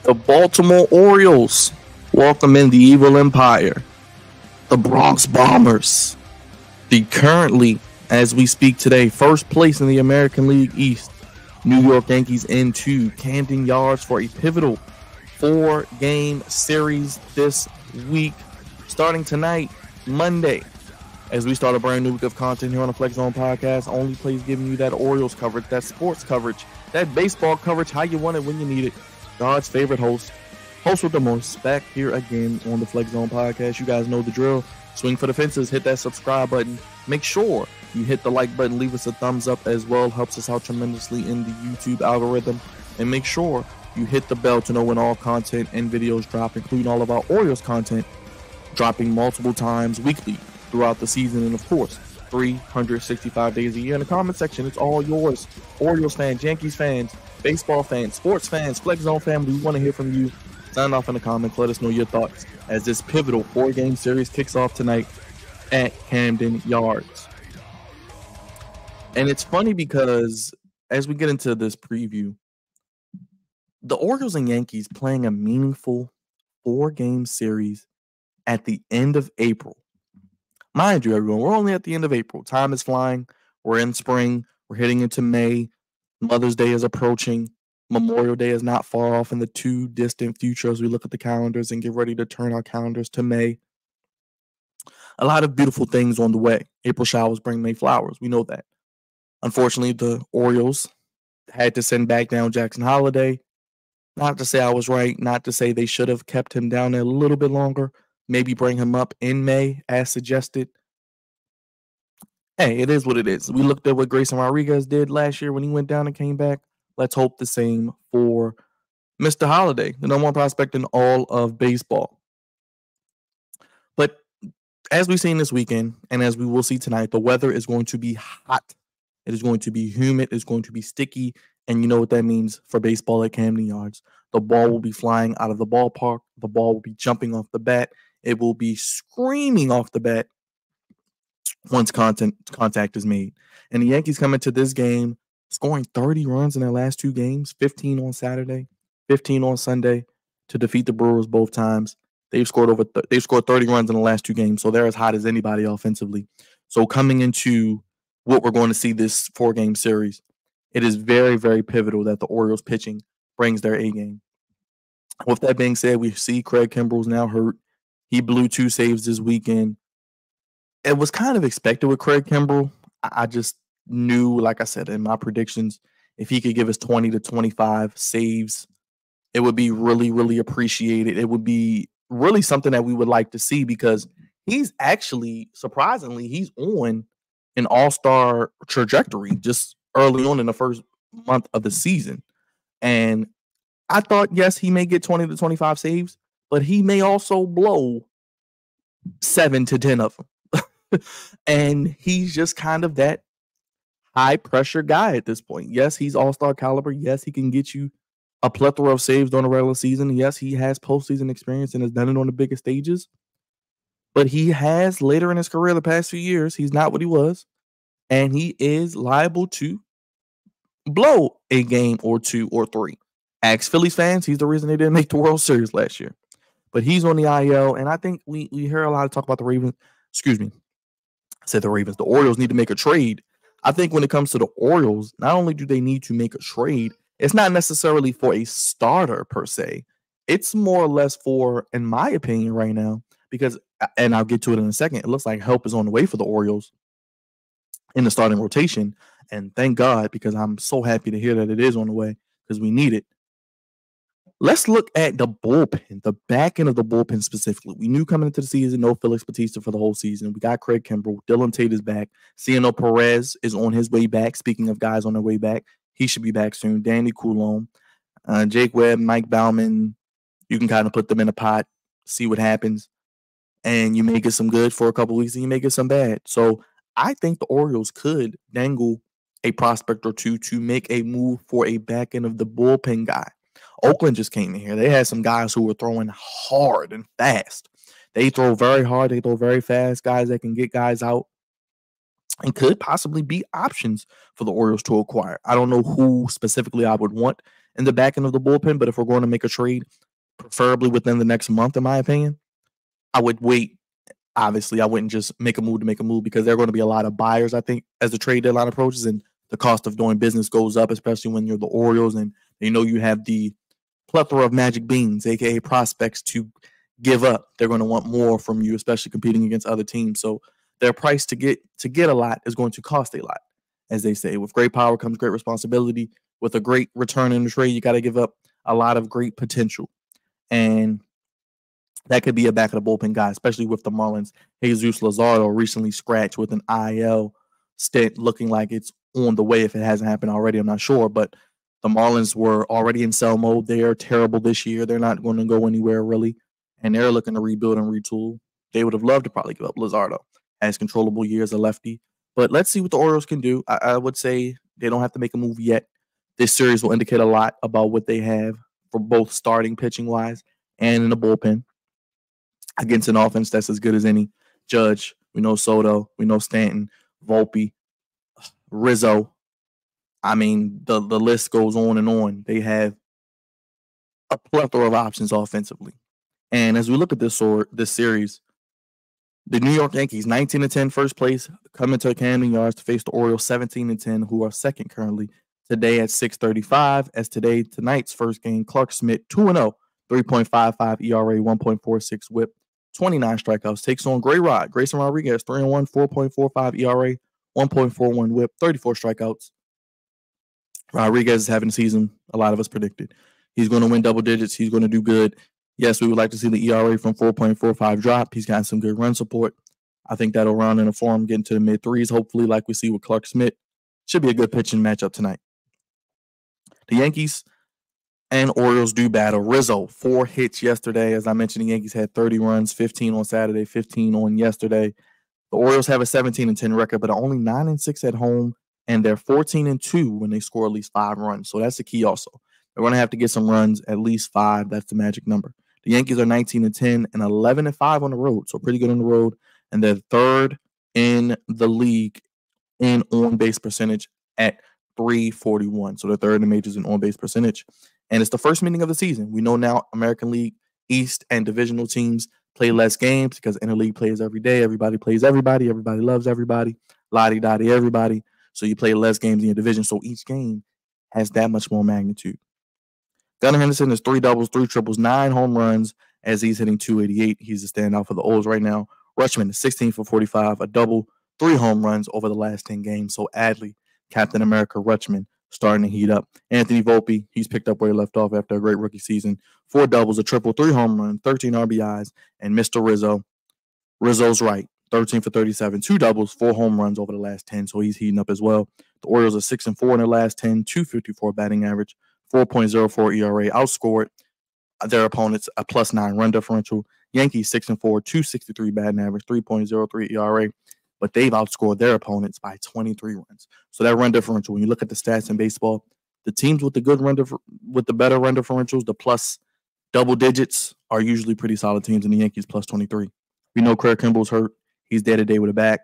The Baltimore Orioles welcome in the Evil Empire. The Bronx Bombers, the currently, as we speak today, first place in the American League East, New York Yankees into Camden Yards for a pivotal 4-game series this week, starting tonight, Monday, as we start a brand new week of content here on the Flex Zone Podcast. Only place giving you that Orioles coverage, that sports coverage, that baseball coverage, how you want it when you need it. God's favorite host with the most, back here again on the Flex Zone Podcast. You guys know the drill. Swing for the fences, hit that subscribe button. Make sure you hit the like button, leave us a thumbs up as well. Helps us out tremendously in the YouTube algorithm. And make sure you hit the bell to know when all content and videos drop, including all of our Orioles content, dropping multiple times weekly throughout the season. And of course, 365 days a year. In the comment section, it's all yours. Orioles fans, Yankees fans, baseball fans, sports fans, Flex Zone family, we want to hear from you. Sign off in the comments. Let us know your thoughts as this pivotal 4-game series kicks off tonight at Camden Yards. And it's funny because as we get into this preview, the Orioles and Yankees playing a meaningful 4-game series at the end of April. Mind you, everyone, we're only at the end of April. Time is flying. We're in spring. We're heading into May. Mother's Day is approaching. Memorial Day is not far off in the too distant future as we look at the calendars and get ready to turn our calendars to May. A lot of beautiful things on the way. April showers bring May flowers. We know that. Unfortunately, the Orioles had to send back down Jackson Holiday. Not to say I was right. Not to say they should have kept him down a little bit longer. Maybe bring him up in May as suggested. Hey, it is what it is. We looked at what Grayson Rodriguez did last year when he went down and came back. Let's hope the same for Mr. Holiday, the number one prospect in all of baseball. But as we've seen this weekend, and as we will see tonight, the weather is going to be hot. It is going to be humid. It's going to be sticky. And you know what that means for baseball at Camden Yards. The ball will be flying out of the ballpark. The ball will be jumping off the bat. It will be screaming off the bat once contact is made. And the Yankees come into this game scoring 30 runs in their last 2 games, 15 on Saturday, 15 on Sunday to defeat the Brewers both times. They've scored they've scored 30 runs in the last 2 games, so they're as hot as anybody offensively. So coming into what we're going to see this 4-game series, it is very, very pivotal that the Orioles pitching brings their A game. With that being said, we see Craig Kimbrell's now hurt. He blew 2 saves this weekend. It was kind of expected with Craig Kimbrell. I just knew, like I said, in my predictions, if he could give us 20 to 25 saves, it would be really, really appreciated. It would be really something that we would like to see because he's actually, surprisingly, he's on an all-star trajectory just early on in the first month of the season. And I thought, yes, he may get 20 to 25 saves, but he may also blow 7 to 10 of them. And he's just kind of that high-pressure guy at this point. Yes, he's all-star caliber. Yes, he can get you a plethora of saves during the regular season. Yes, he has postseason experience and has done it on the biggest stages. But he has, later in his career, the past few years, he's not what he was. And he is liable to blow a game or 2 or 3. Ask Phillies fans, he's the reason they didn't make the World Series last year. But he's on the IL, and I think we hear a lot of talk about the Ravens. Excuse me. I said the Ravens. The Orioles need to make a trade. I think when it comes to the Orioles, not only do they need to make a trade, it's not necessarily for a starter per se. It's more or less for, in my opinion right now, because, and I'll get to it in a second, it looks like help is on the way for the Orioles in the starting rotation. And thank God, because I'm so happy to hear that it is on the way because we need it. Let's look at the bullpen, the back end of the bullpen specifically. We knew coming into the season, no Felix Bautista for the whole season. We got Craig Kimbrell. Dylan Tate is back. Ciano Perez is on his way back. Speaking of guys on their way back, he should be back soon. Danny Coulombe, Jake Webb, Mike Bauman. You can kind of put them in a pot, see what happens. And you may get some good for a couple weeks and you may get some bad. So I think the Orioles could dangle a prospect or two to make a move for a back end of the bullpen guy. Oakland just came in here. They had some guys who were throwing hard and fast. They throw very hard. They throw very fast. Guys that can get guys out and could possibly be options for the Orioles to acquire. I don't know who specifically I would want in the back end of the bullpen. But if we're going to make a trade, preferably within the next month, in my opinion, I would wait. Obviously, I wouldn't just make a move to make a move because there are going to be a lot of buyers, I think, as the trade deadline approaches and the cost of doing business goes up, especially when you're the Orioles and you have the plethora of magic beans, aka prospects, to give up. They're going to want more from you, especially competing against other teams. So their price to get a lot is going to cost a lot, as they say. With great power comes great responsibility. With a great return in the trade, you got to give up a lot of great potential. And that could be a back of the bullpen guy, especially with the Marlins. Jesus Luzardo recently scratched with an IL stint, looking like it's on the way if it hasn't happened already. I'm not sure, but the Marlins were already in sell mode. They're terrible this year. They're not going to go anywhere really, and they're looking to rebuild and retool. They would have loved to probably give up Luzardo as controllable year as a lefty, but let's see what the Orioles can do. I would say they don't have to make a move yet. This series will indicate a lot about what they have for both starting pitching wise and in the bullpen against an offense that's as good as any. Judge, we know Soto, we know Stanton, Volpe, Rizzo. I mean, the list goes on and on. They have a plethora of options offensively. And as we look at this series, the New York Yankees, 19-10 first place, coming to Camden Yards to face the Orioles, 17-10, who are second currently. Today at 6:35, as tonight's first game, Clark Schmidt, 2-0, 3.55 ERA, 1.46 WHIP, 29 strikeouts, takes on Grayson Rodriguez, 3-1, 4.45 ERA, 1.41 WHIP, 34 strikeouts. Rodriguez is having a season a lot of us predicted. He's going to win double digits. He's going to do good. Yes, we would like to see the ERA from 4.45 drop. He's got some good run support. I think that'll round in a form, get into the mid-threes, hopefully, like we see with Clark Schmidt. Should be a good pitching matchup tonight. The Yankees and Orioles do battle. Rizzo, 4 hits yesterday. As I mentioned, the Yankees had 30 runs, 15 on Saturday, 15 on yesterday. The Orioles have a 17-10 record, but are only 9-6 at home, and they're 14-2 when they score at least 5 runs. So that's the key also. They're going to have to get some runs, at least 5. That's the magic number. The Yankees are 19-10 and 11-5 on the road, so pretty good on the road. And they're third in the league in on-base percentage at .341. So they're third in the majors in on-base percentage. And it's the first meeting of the season. We know now American League East and divisional teams play less games because interleague plays every day. Everybody plays everybody. Everybody loves everybody. Lottie-dottie everybody. So you play less games in your division. So each game has that much more magnitude. Gunnar Henderson is 3 doubles, 3 triples, 9 home runs as he's hitting .288. He's a standout for the O's right now. Rutschman is 16 for 45, a double, 3 home runs over the last 10 games. So Adley, Captain America Rutschman, starting to heat up. Anthony Volpe, he's picked up where he left off after a great rookie season. 4 doubles, a triple, 3 home runs, 13 RBIs. And Mr. Rizzo's right, 13 for 37, 2 doubles, 4 home runs over the last 10. So he's heating up as well. The Orioles are 6-4 in their last 10, .254 batting average, 4.04 ERA, outscored their opponents a +9 run differential. Yankees 6-4, .263 batting average, 3.03 ERA, but they've outscored their opponents by 23 runs. So that run differential, when you look at the stats in baseball, the teams with the good with the better run differentials, the plus double digits, are usually pretty solid teams, in the Yankees +23. We know Craig Kimball's hurt. He's day-to-day with a back.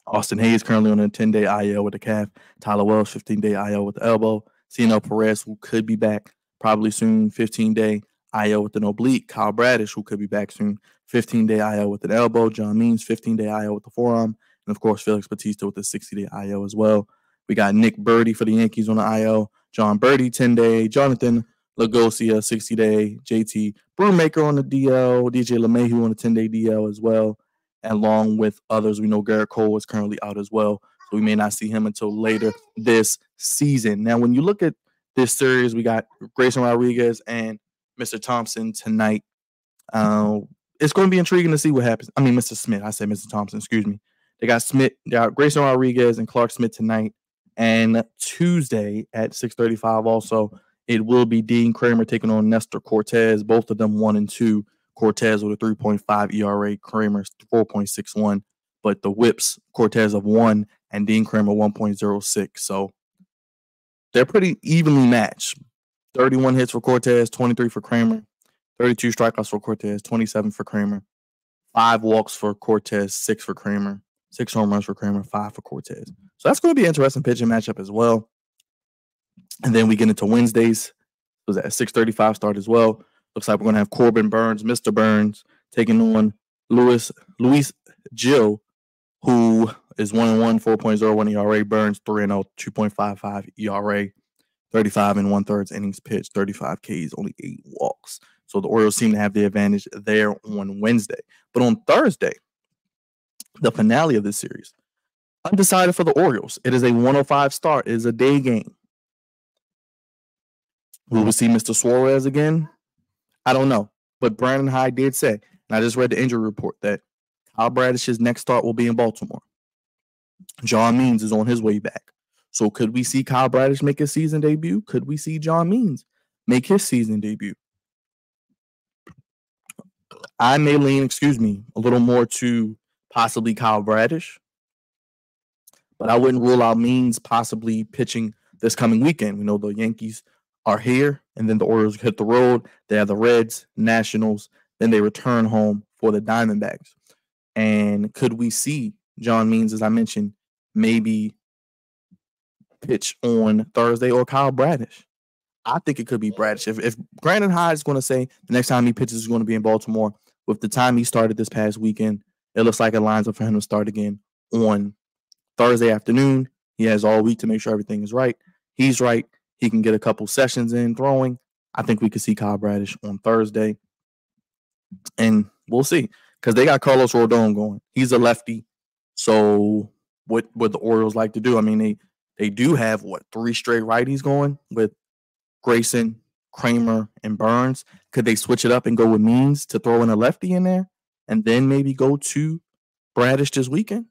Austin Hayes currently on a 10-day IL with the calf. Tyler Wells, 15-day IL with the elbow. Cianel Perez, who could be back probably soon, 15-day IL with an oblique. Kyle Bradish, who could be back soon, 15-day IL with an elbow. John Means, 15-day IL with the forearm. And, of course, Felix Bautista with a 60-day IL as well. We got Nick Birdie for the Yankees on the IL. John Birdie, 10-day. Jonathan Lagosia, 60-day. JT Brewmaker on the DL. DJ LeMahieu on the 10-day DL as well. And along with others, we know Garrett Cole is currently out as well. So we may not see him until later this season. Now, when you look at this series, we got Grayson Rodriguez and Mr. Thompson tonight. It's going to be intriguing to see what happens. I mean, Mr. Smith. I said Mr. Thompson, excuse me. They got Grayson Rodriguez and Clark Smith tonight. And Tuesday at 6:35 also, it will be Dean Kramer taking on Nestor Cortez. Both of them 1-2. Cortez with a 3.5 ERA, Kramer's 4.61. But the whips, Cortez of 1 and Dean Kramer 1.06. So they're pretty evenly matched. 31 hits for Cortez, 23 for Kramer, 32 strikeouts for Cortez, 27 for Kramer, 5 walks for Cortez, 6 for Kramer, 6 home runs for Kramer, 5 for Cortez. So that's going to be an interesting pitching matchup as well. And then we get into Wednesdays. Was that a 6:35 start as well? Looks like we're going to have Corbin Burns, Mr. Burns, taking on Luis Gil, who is 1-1, 4.01 ERA. Burns 3-0, 2.55 ERA. 35 and 1/3 innings pitched, 35 Ks, only 8 walks. So the Orioles seem to have the advantage there on Wednesday. But on Thursday, the finale of this series, undecided for the Orioles. It is a 1:05 start. It is a day game. Will we see Mr. Suarez again? I don't know. But Brandon Hyde did say, and I just read the injury report, that Kyle Bradish's next start will be in Baltimore. John Means is on his way back. So could we see Kyle Bradish make his season debut? Could we see John Means make his season debut? I may lean, a little more to possibly Kyle Bradish, but I wouldn't rule out Means possibly pitching this coming weekend. We know the Yankees are here, and then the Orioles hit the road. They have the Reds, Nationals, then they return home for the Diamondbacks. And could we see John Means, as I mentioned, maybe pitch on Thursday, or Kyle Bradish? I think it could be Bradish. If Brandon Hyde is going to say the next time he pitches is going to be in Baltimore, with the time he started this past weekend, it looks like it lines up for him to start again on Thursday afternoon. He has all week to make sure everything is right. He's right. He can get a couple sessions in throwing. I think we could see Kyle Bradish on Thursday. And we'll see, because they got Carlos Rodon going. He's a lefty. So what would the Orioles like to do? I mean, they do have, 3 straight righties going with Grayson, Kramer, and Burns. Could they switch it up and go with Means to throw in a lefty in there and then maybe go to Bradish this weekend?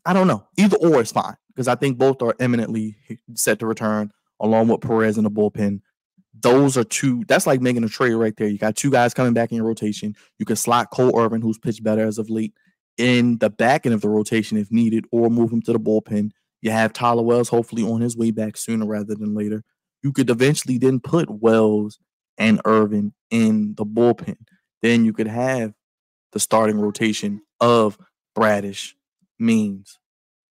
I don't know. Either or is fine, because I think both are eminently set to return, along with Perez in the bullpen. Those are two. That's like making a trade right there. You got 2 guys coming back in your rotation. You can slot Cole Irvin, who's pitched better as of late, in the back end of the rotation if needed, or move him to the bullpen. You have Tyler Wells hopefully on his way back sooner rather than later. You could eventually then put Wells and Irvin in the bullpen. Then you could have the starting rotation of Bradish, Means,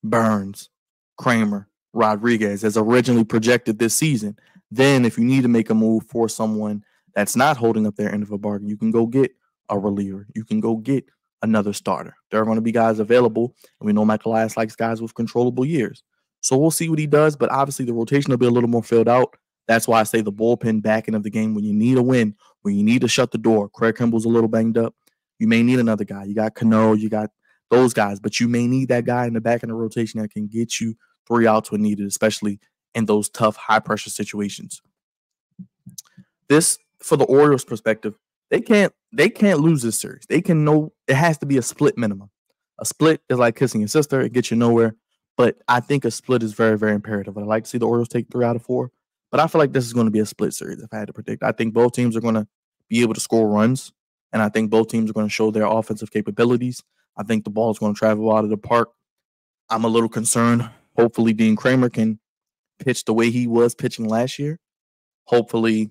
Burns, Kramer, Rodriguez, as originally projected this season. Then if you need to make a move for someone that's not holding up their end of a bargain, you can go get a reliever. You can go get another starter. There are going to be guys available, and we know Michael Elias likes guys with controllable years. So we'll see what he does, but obviously the rotation will be a little more filled out. That's why I say the bullpen back end of the game, when you need a win, when you need to shut the door. Craig Kimball's a little banged up. You may need another guy. You got Cano, you got those guys, but you may need that guy in the back end of the rotation that can get you 3 outs when needed, especially in those tough, high-pressure situations. This, for the Orioles' perspective, they can't lose this series. It has to be a split minimum. A split is like kissing your sister. It gets you nowhere. But I think a split is very, very imperative. I'd like to see the Orioles take 3 out of 4. But I feel like this is going to be a split series, if I had to predict. I think both teams are going to be able to score runs. And I think both teams are going to show their offensive capabilities. I think the ball is going to travel out of the park. I'm a little concerned. Hopefully, Dean Kramer can pitch the way he was pitching last year. Hopefully,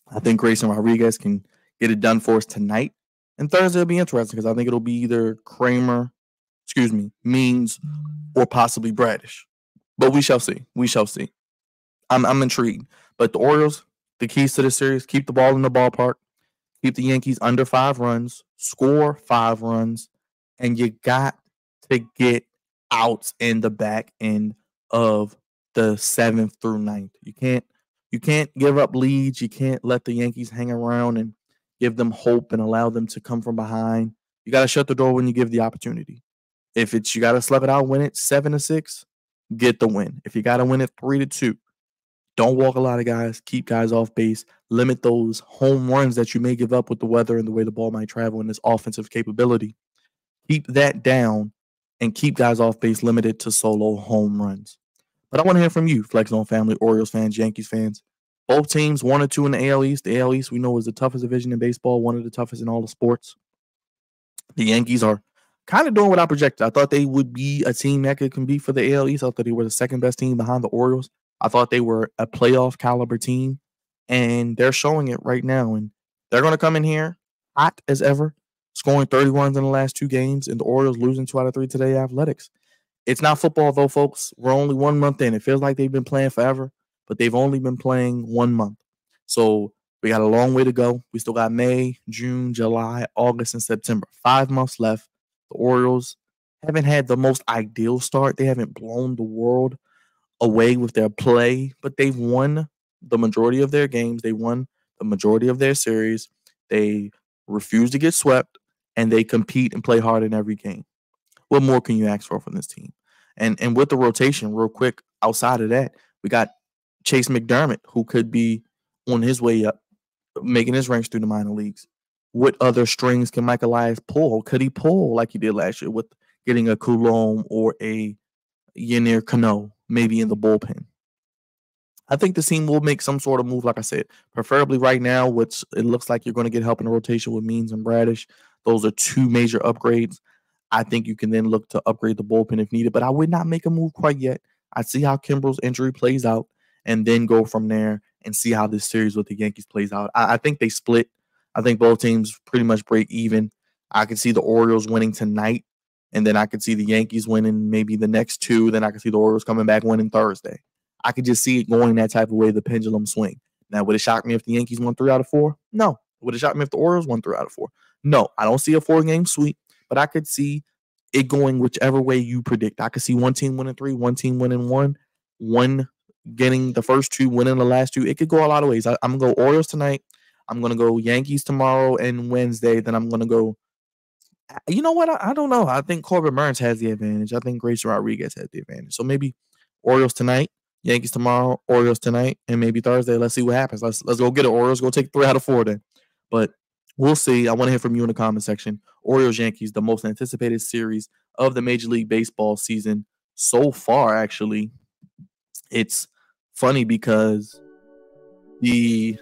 I think Grayson Rodriguez can get it done for us tonight. And Thursday will be interesting, because I think it'll be either Means, or possibly Bradish. But we shall see. I'm intrigued. But the Orioles, the keys to this series, keep the ball in the ballpark, keep the Yankees under 5 runs, score 5 runs, and you got to get outs in the back end of the 7th through 9th. You can't give up leads. You can't let the Yankees hang around and give them hope and allow them to come from behind. You got to shut the door when you give the opportunity. If you got to slap it out, win it 7-6, get the win. If you got to win it 3-2, don't walk a lot of guys. Keep guys off base. Limit those home runs that you may give up with the weather and the way the ball might travel and this offensive capability. Keep that down and keep guys off base limited to solo home runs. But I want to hear from you, Flex Zone family, Orioles fans, Yankees fans. Both teams 1-2 in the AL East. The AL East we know is the toughest division in baseball, one of the toughest in all the sports. The Yankees are kind of doing what I projected. I thought they would be a team that could compete for the AL East. I thought they were the second best team behind the Orioles. I thought they were a playoff caliber team, and they're showing it right now. And they're going to come in here hot as ever, scoring 30 runs in the last 2 games, and the Orioles losing 2 out of 3 to the Athletics. It's not football, though, folks. We're only 1 month in. It feels like they've been playing forever, but they've only been playing 1 month. So we got a long way to go. We still got May, June, July, August, and September. 5 months left. The Orioles haven't had the most ideal start. They haven't blown the world away with their play, but they've won the majority of their games. They won the majority of their series. They refuse to get swept, and they compete and play hard in every game. What more can you ask for from this team? And with the rotation, real quick, outside of that, we got Chase McDermott, who could be on his way up, making his ranks through the minor leagues. What other strings can Mike Elias pull? Could he pull like he did last year with getting a Coulomb or a Yennier Cano maybe in the bullpen? I think the team will make some sort of move, like I said, preferably right now, which it looks like you're going to get help in the rotation with Means and Bradish. Those are two major upgrades. I think you can then look to upgrade the bullpen if needed, but I would not make a move quite yet. I'd see how Kimbrel's injury plays out and then go from there and see how this series with the Yankees plays out. I think they split. I think both teams pretty much break even. I could see the Orioles winning tonight, and then I could see the Yankees winning maybe the next two. Then I could see the Orioles coming back winning Thursday. I could just see it going that type of way, the pendulum swing. Now, would it shock me if the Yankees won 3 out of 4? No. Would it shock me if the Orioles won 3 out of 4? No. I don't see a 4-game sweep, but I could see it going whichever way you predict. I could see one team winning 3, one team winning 1, one getting the first 2, winning the last 2. It could go a lot of ways. I'm going to go Orioles tonight. I'm going to go Yankees tomorrow and Wednesday. Then I'm going to go, you know what? I don't know. I think Corbin Burns has the advantage. I think Grayson Rodriguez has the advantage. So maybe Orioles tonight, Yankees tomorrow, Orioles tonight, and maybe Thursday. Let's see what happens. Let's go get it. Orioles go take 3 out of 4 then. But we'll see. I want to hear from you in the comment section. Orioles Yankees, the most anticipated series of the Major League Baseball season so far, actually. It's funny because the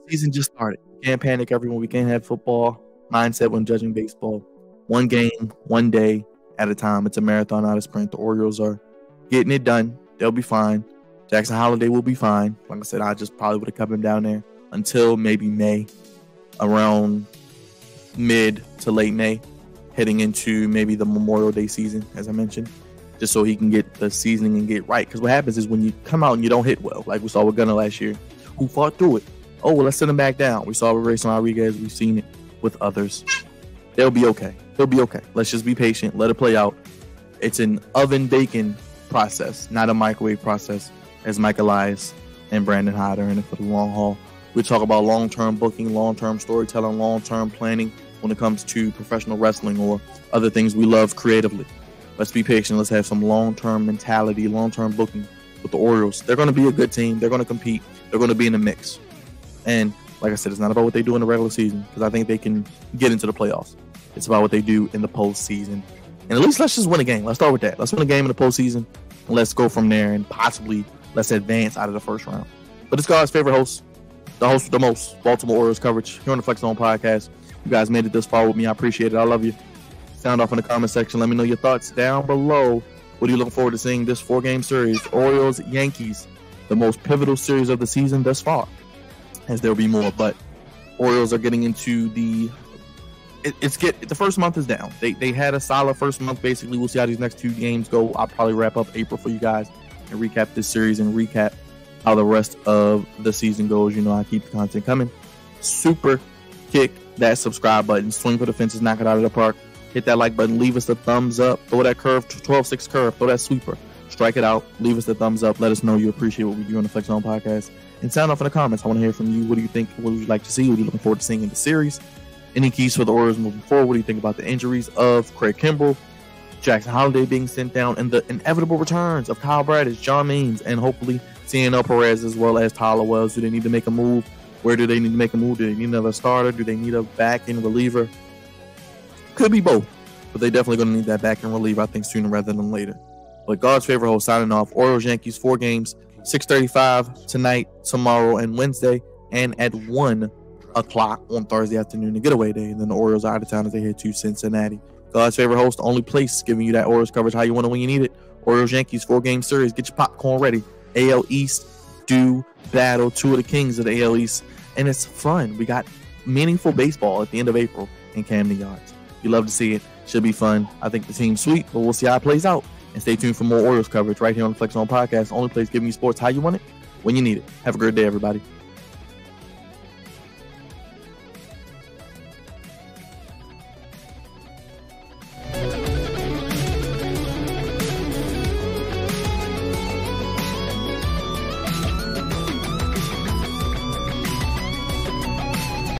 season just started. Can't panic, everyone. We can't have football mindset when judging baseball. One game, one day at a time. It's a marathon, not a sprint. The Orioles are getting it done. They'll be fine. Jackson Holiday will be fine. Like I said, I just probably would have kept him down there until maybe May, around mid to late May, heading into maybe the Memorial Day season, as I mentioned, just so he can get the seasoning and get right. Because what happens is when you come out and you don't hit well, like we saw with Gunnar last year, who fought through it. Oh, well, let's send him back down. We saw with Grayson Rodriguez. We've seen it with others. They'll be okay. They'll be okay. Let's just be patient. Let it play out. It's an oven baking process, not a microwave process, as Mike Elias and Brandon Hyde are in it for the long haul. We talk about long-term booking, long-term storytelling, long-term planning when it comes to professional wrestling or other things we love creatively. Let's be patient. Let's have some long-term mentality, long-term booking with the Orioles. They're going to be a good team. They're going to compete. They're going to be in the mix. And like I said, it's not about what they do in the regular season, because I think they can get into the playoffs. It's about what they do in the postseason. And at least let's just win a game. Let's start with that. Let's win a game in the postseason, and let's go from there, and possibly let's advance out of the first round. But it's God's favorite host, the host with the most Baltimore Orioles coverage here on the Flex Zone podcast. You guys made it this far with me. I appreciate it. I love you. Sound off in the comment section. Let me know your thoughts down below. What are you looking forward to seeing this 4-game series? Orioles, Yankees, the most pivotal series of the season thus far, as there'll be more. But Orioles are getting into the first month is down. They had a solid first month. Basically, we'll see how these next 2 games go. I'll probably wrap up April for you guys and recap this series and recap how the rest of the season goes. You know, I keep the content coming. Super kick that subscribe button. Swing for the fences. Knock it out of the park. Hit that like button. Leave us a thumbs up. Throw that curve, 12-6 curve. Throw that sweeper. Strike it out. Leave us a thumbs up. Let us know you appreciate what we do on the Flex Zone podcast. And sound off in the comments. I want to hear from you. What do you think? What would you like to see? What are you looking forward to seeing in the series? Any keys for the Orioles moving forward? What do you think about the injuries of Craig Kimbrel, Jackson Holiday being sent down, and the inevitable returns of Kyle Bradish, John Means, and hopefully CNL Perez, as well as Tyler Wells? Do they need to make a move? Where do they need to make a move? Do they need another starter? Do they need a back-end reliever? Could be both, but they're definitely going to need that back-end reliever, I think, sooner rather than later. But God's favorite host signing off. Orioles, Yankees, 4 games, 6:35 tonight, tomorrow, and Wednesday, and at 1 o'clock on Thursday afternoon, a getaway day. And then the Orioles are out of town as they head to Cincinnati. God's favorite host, the only place giving you that Orioles coverage how you want it when you need it. Orioles, Yankees, 4-game series. Get your popcorn ready. AL East, do battle 2 of the kings of the AL East. And it's fun. We got meaningful baseball at the end of April in Camden Yards. You love to see it. Should be fun. I think the team's sweet, but we'll see how it plays out. And stay tuned for more Orioles coverage right here on the Flex Zone podcast. The only place giving you sports how you want it. when you need it. Have a great day, everybody.